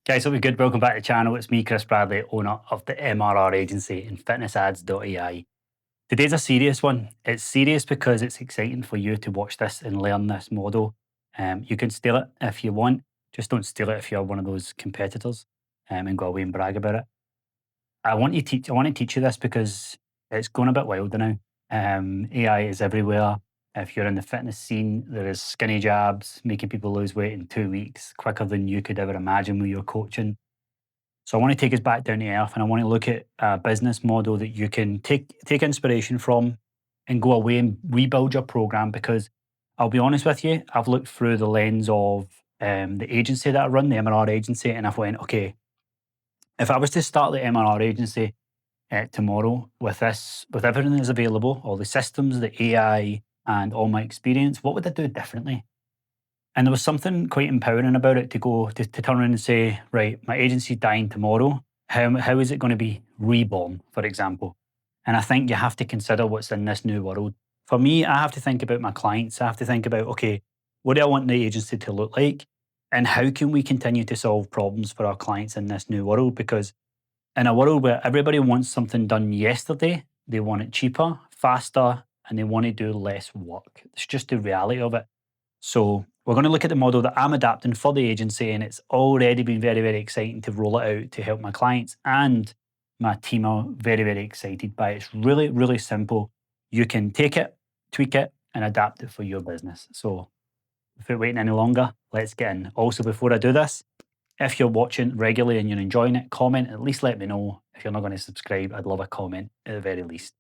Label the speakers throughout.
Speaker 1: Guys, hope you're good. Welcome back to the channel. It's me, Chris Bradley, owner of the MRR agency and fitnessads.ai. Today's a serious one. It's serious because it's exciting for you to watch this and learn this model. You can steal it if you want. Just don't steal it if you're one of those competitors and go away and brag about it. I want to teach you this because it's going a bit wild now. AI is everywhere. If you're in the fitness scene, there is skinny jabs making people lose weight in 2 weeks quicker than you could ever imagine with your coaching. So I want to take us back down to earth, and I want to look at a business model that you can take inspiration from and go away and rebuild your program. Because I'll be honest with you, I've looked through the lens of the agency that I run, the MRR agency, and I've went, okay, if I was to start the MRR agency tomorrow with everything that's available, all the systems, the AI, and all my experience, what would I do differently? And there was something quite empowering about it to turn around and say, right, my agency's dying tomorrow. How is it going to be reborn, for example? And I think you have to consider what's in this new world. For me, I have to think about my clients. I have to think about, okay, what do I want the agency to look like? And how can we continue to solve problems for our clients in this new world? Because in a world where everybody wants something done yesterday, they want it cheaper, faster, and they want to do less work. It's just the reality of it. So we're going to look at the model that I'm adapting for the agency, and it's already been very, very exciting to roll it out to help my clients, and my team are very, very excited by it. It's really, really simple. You can take it, tweak it, and adapt it for your business. So without waiting any longer, let's get in. Also, before I do this, if you're watching regularly and you're enjoying it, comment, at least let me know. If you're not going to subscribe, I'd love a comment at the very least.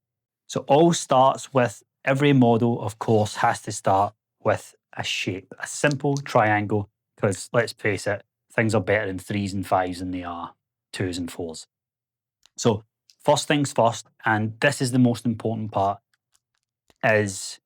Speaker 1: So all starts with every model, of course, has to start with a shape, a simple triangle, because let's face it, things are better in threes and fives than they are twos and fours. So first things first, and this is the most important part, is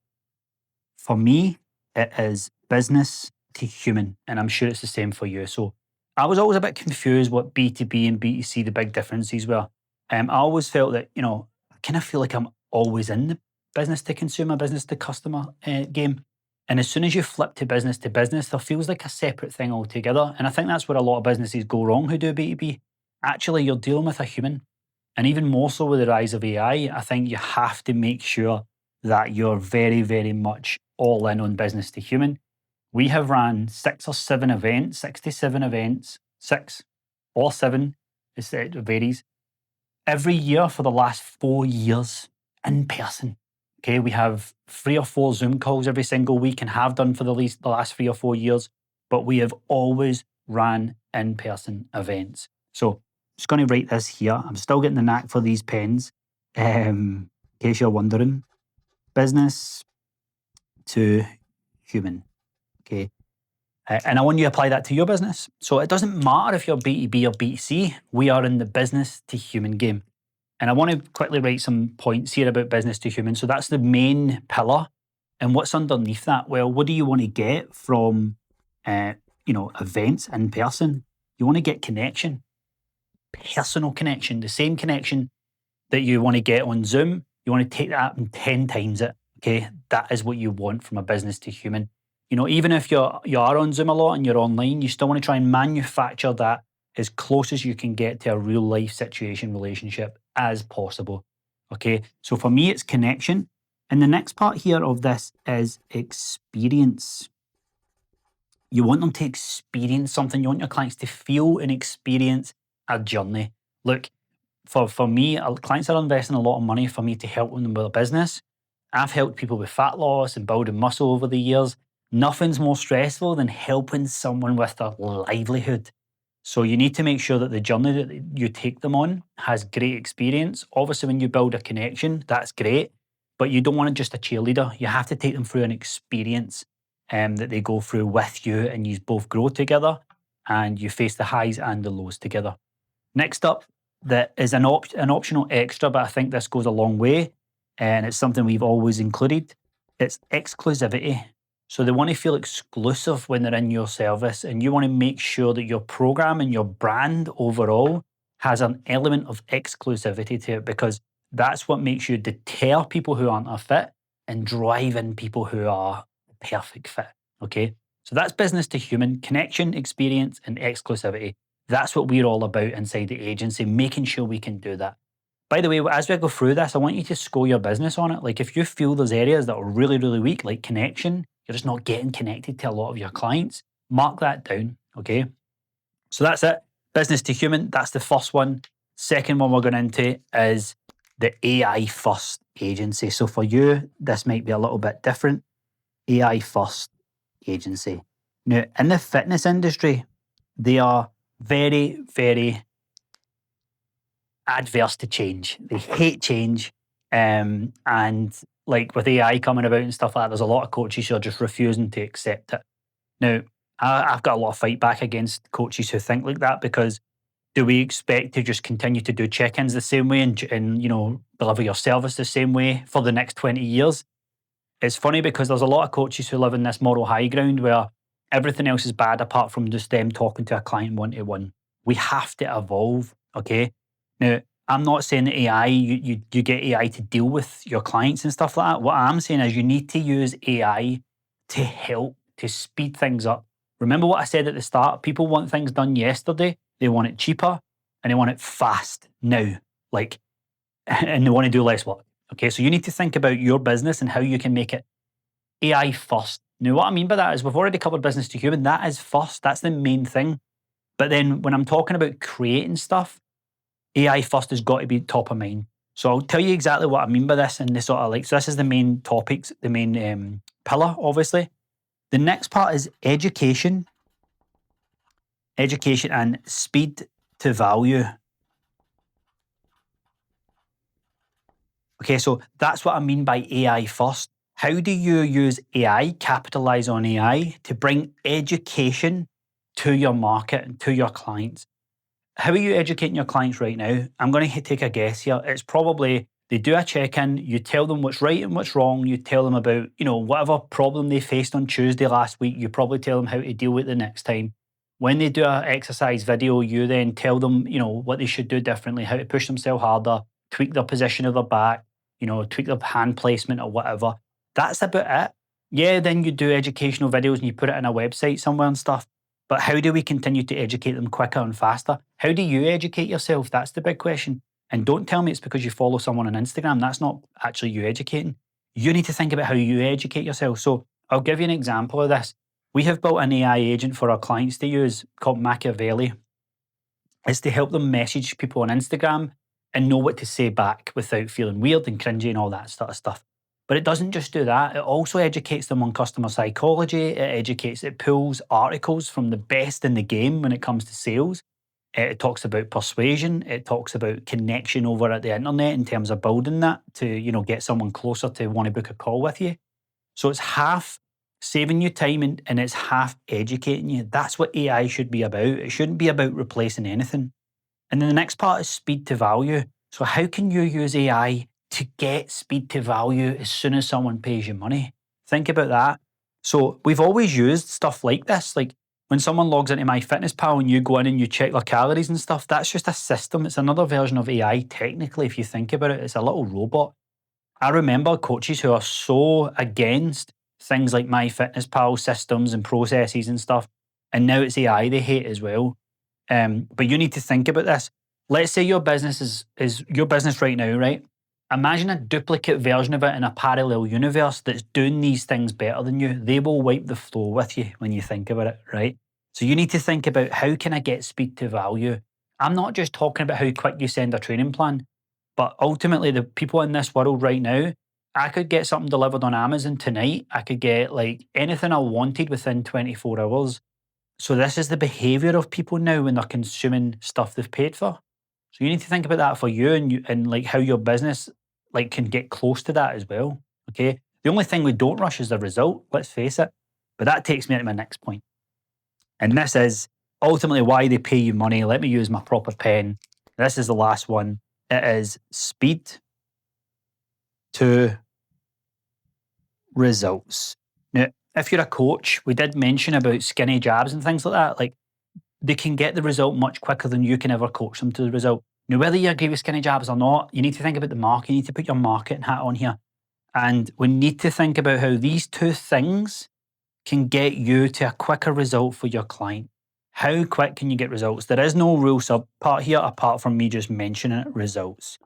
Speaker 1: for me, it is business to human, and I'm sure it's the same for you. So I was always a bit confused what B2B and B2C, the big differences were. I always felt that, I kind of feel like I'm always in the business to consumer, business to customer game. And as soon as you flip to business, there feels like a separate thing altogether. And I think that's where a lot of businesses go wrong who do B2B. Actually, you're dealing with a human. And even more so with the rise of AI, I think you have to make sure that you're very, very much all in on business to human. We have ran 6 to 7 events, 6 or 7, it varies, every year for the last 4 years in person. Okay, we have 3 or 4 Zoom calls every single week and have done for the last 3 or 4 years, but we have always ran in-person events. So just going to write this here. I'm still getting the knack for these pens. In case you're wondering, business to human. Okay. And I want you to apply that to your business. So it doesn't matter if you're B2B or B2C, we are in the business to human game. And I want to quickly write some points here about business to human. So that's the main pillar. And what's underneath that? Well, what do you want to get from events in person? You want to get connection, personal connection, the same connection that you want to get on Zoom. You want to take that and 10 times it. Okay, that is what you want from a business to human. Even if you are on Zoom a lot and you're online, you still want to try and manufacture that as close as you can get to a real life situation relationship as possible. Okay, so for me, it's connection. And the next part here of this is experience. You want them to experience something. You want your clients to feel and experience a journey. Look, for me, clients are investing a lot of money for me to help them with a business. I've helped people with fat loss and building muscle over the years. Nothing's more stressful than helping someone with their livelihood. So you need to make sure that the journey that you take them on has great experience. Obviously, when you build a connection, that's great, but you don't want just a cheerleader. You have to take them through an experience that they go through with you, and you both grow together and you face the highs and the lows together. Next up, that is an optional extra, but I think this goes a long way, and it's something we've always included. It's exclusivity. So they want to feel exclusive when they're in your service, and you want to make sure that your program and your brand overall has an element of exclusivity to it, because that's what makes you deter people who aren't a fit and drive in people who are the perfect fit. Okay, so that's business to human, connection, experience, and exclusivity. That's what we're all about inside the agency, making sure we can do that. By the way, as we go through this, I want you to score your business on it. Like if you feel there's areas that are really, really weak, like connection, you're just not getting connected to a lot of your clients, mark that down. Okay. So that's it. Business to human. That's the first one. Second one we're going into is the AI first agency. So for you, this might be a little bit different. AI first agency. Now, in the fitness industry, they are very, very adverse to change. They hate change. And like with AI coming about and stuff like that, there's a lot of coaches who are just refusing to accept it. Now, I've got a lot of fight back against coaches who think like that, because do we expect to just continue to do check-ins the same way and deliver your service the same way for the next 20 years? It's funny because there's a lot of coaches who live in this moral high ground where everything else is bad apart from just them talking to a client one-to-one. We have to evolve, okay? Now, I'm not saying that AI, you get AI to deal with your clients and stuff like that. What I'm saying is you need to use AI to help, to speed things up. Remember what I said at the start? People want things done yesterday. They want it cheaper and they want it fast now. And they want to do less work. Okay, so you need to think about your business and how you can make it AI first. Now, what I mean by that is we've already covered business to human. That is first. That's the main thing. But then when I'm talking about creating stuff, AI first has got to be top of mind. So I'll tell you exactly what I mean by this and the sort of so this is the main topics, the main pillar, obviously. The next part is education and speed to value. Okay, so that's what I mean by AI first. How do you use AI, capitalize on AI to bring education to your market and to your clients? How are you educating your clients right now? I'm going to take a guess here. It's probably they do a check-in, you tell them what's right and what's wrong, you tell them about, whatever problem they faced on Tuesday last week, you probably tell them how to deal with it the next time. When they do an exercise video, you then tell them, what they should do differently, how to push themselves harder, tweak their position of their back, tweak their hand placement or whatever. That's about it. Yeah, then you do educational videos and you put it in a website somewhere and stuff. But how do we continue to educate them quicker and faster? How do you educate yourself? That's the big question. And don't tell me it's because you follow someone on Instagram. That's not actually you educating. You need to think about how you educate yourself. So I'll give you an example of this. We have built an AI agent for our clients to use called Machiavelli. It's to help them message people on Instagram and know what to say back without feeling weird and cringy and all that sort of stuff. But it doesn't just do that. It also educates them on customer psychology. It pulls articles from the best in the game when it comes to sales. It talks about persuasion. It talks about connection over at the internet in terms of building that to, get someone closer to want to book a call with you. So it's half saving you time and it's half educating you. That's what AI should be about. It shouldn't be about replacing anything. And then the next part is speed to value. So how can you use AI to get speed to value as soon as someone pays you money? Think about that. So we've always used stuff like this. Like when someone logs into MyFitnessPal and you go in and you check their calories and stuff, that's just a system. It's another version of AI. Technically, if you think about it, it's a little robot. I remember coaches who are so against things like MyFitnessPal systems and processes and stuff. And now it's AI they hate as well. But you need to think about this. Let's say your business is your business right now, right? Imagine a duplicate version of it in a parallel universe that's doing these things better than you. They will wipe the floor with you when you think about it, right? So you need to think about how can I get speed to value? I'm not just talking about how quick you send a training plan, but ultimately the people in this world right now, I could get something delivered on Amazon tonight. I could get like anything I wanted within 24 hours. So this is the behavior of people now when they're consuming stuff they've paid for. So you need to think about that for you and like how your business like can get close to that as well. Okay. The only thing we don't rush is the result, let's face it. But that takes me to my next point. And this is ultimately why they pay you money. Let me use my proper pen. This is the last one. It is speed to results. Now, if you're a coach, we did mention about skinny jabs and things like that. Like they can get the result much quicker than you can ever coach them to the result. Now, whether you agree with skinny jabs or not, you need to think about the market. You need to put your marketing hat on here. And we need to think about how these two things can get you to a quicker result for your client. How quick can you get results? There is no real sub part here apart from me just mentioning it, results.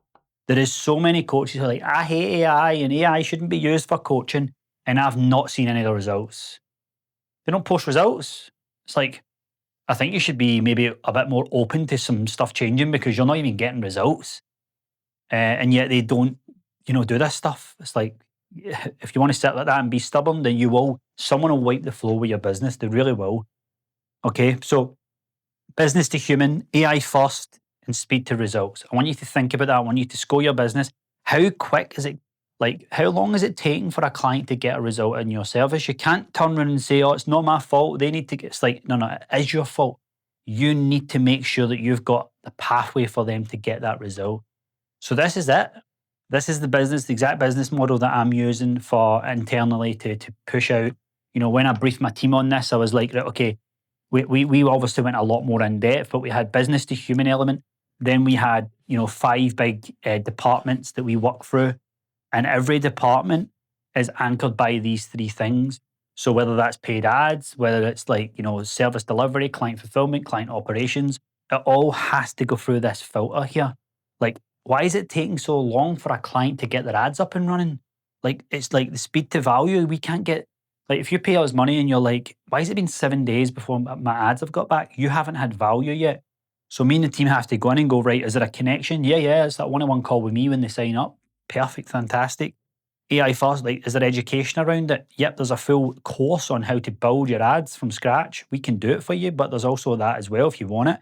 Speaker 1: There is so many coaches who are like, I hate AI and AI shouldn't be used for coaching. And I've not seen any of the results. They don't post results. It's like, I think you should be maybe a bit more open to some stuff changing because you're not even getting results. And yet they don't, do this stuff. It's like, if you want to sit like that and be stubborn, then you will. Someone will wipe the floor with your business. They really will. Okay. So, business to human, AI first, and speed to results. I want you to think about that. I want you to score your business. How quick is it? Like, how long is it taking for a client to get a result in your service? You can't turn around and say, oh, it's not my fault. They need to get, it's like, no, it is your fault. You need to make sure that you've got the pathway for them to get that result. So, this is it. This is the exact business model that I'm using for internally to push out. When I briefed my team on this, I was like, right, okay, we obviously went a lot more in depth, but we had business to human element. Then we had, 5 big departments that we work through. And every department is anchored by these 3 things. So whether that's paid ads, whether it's like, service delivery, client fulfillment, client operations, it all has to go through this filter here. Like, why is it taking so long for a client to get their ads up and running? Like, it's like the speed to value. We can't get, like, if you pay us money and you're like, why has it been 7 days before my ads have got back? You haven't had value yet. So me and the team have to go in and go, right, is there a connection? Yeah, it's that one-on-one call with me when they sign up. Perfect, fantastic. AI first, like, is there education around it? Yep, there's a full course on how to build your ads from scratch. We can do it for you, but there's also that as well if you want it.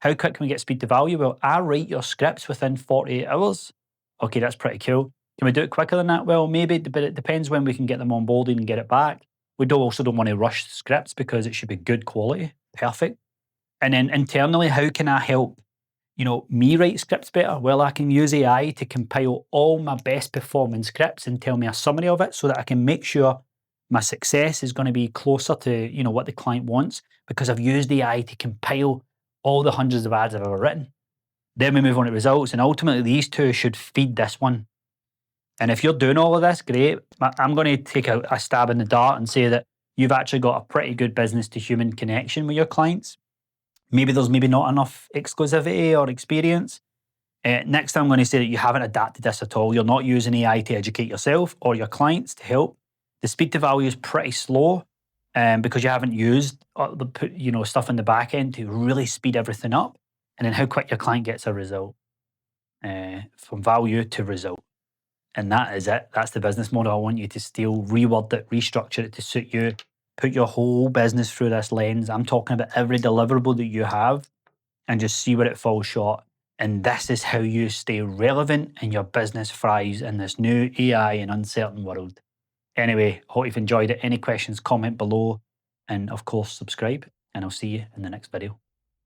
Speaker 1: How quick can we get speed to value? Well, I write your scripts within 48 hours. Okay, that's pretty cool. Can we do it quicker than that? Well, maybe, but it depends when we can get them onboarded and get it back. We also don't want to rush scripts because it should be good quality. Perfect. And then internally, how can I help me write scripts better? Well, I can use AI to compile all my best performing scripts and tell me a summary of it so that I can make sure my success is going to be closer to, what the client wants because I've used AI to compile all the hundreds of ads I've ever written. Then we move on to results, and ultimately these 2 should feed this one. And if you're doing all of this, great. I'm going to take a stab in the dart and say that you've actually got a pretty good business to human connection with your clients. Maybe there's not enough exclusivity or experience. Next, I'm going to say that you haven't adapted this at all. You're not using AI to educate yourself or your clients to help. The speed to value is pretty slow because you haven't used the stuff in the back end to really speed everything up. And then how quick your client gets a result from value to result. And that is it. That's the business model. I want you to still reword it, restructure it to suit you. Put your whole business through this lens. I'm talking about every deliverable that you have and just see where it falls short. And this is how you stay relevant and your business thrives in this new AI and uncertain world. Anyway, hope you've enjoyed it. Any questions, comment below. And of course, subscribe. And I'll see you in the next video.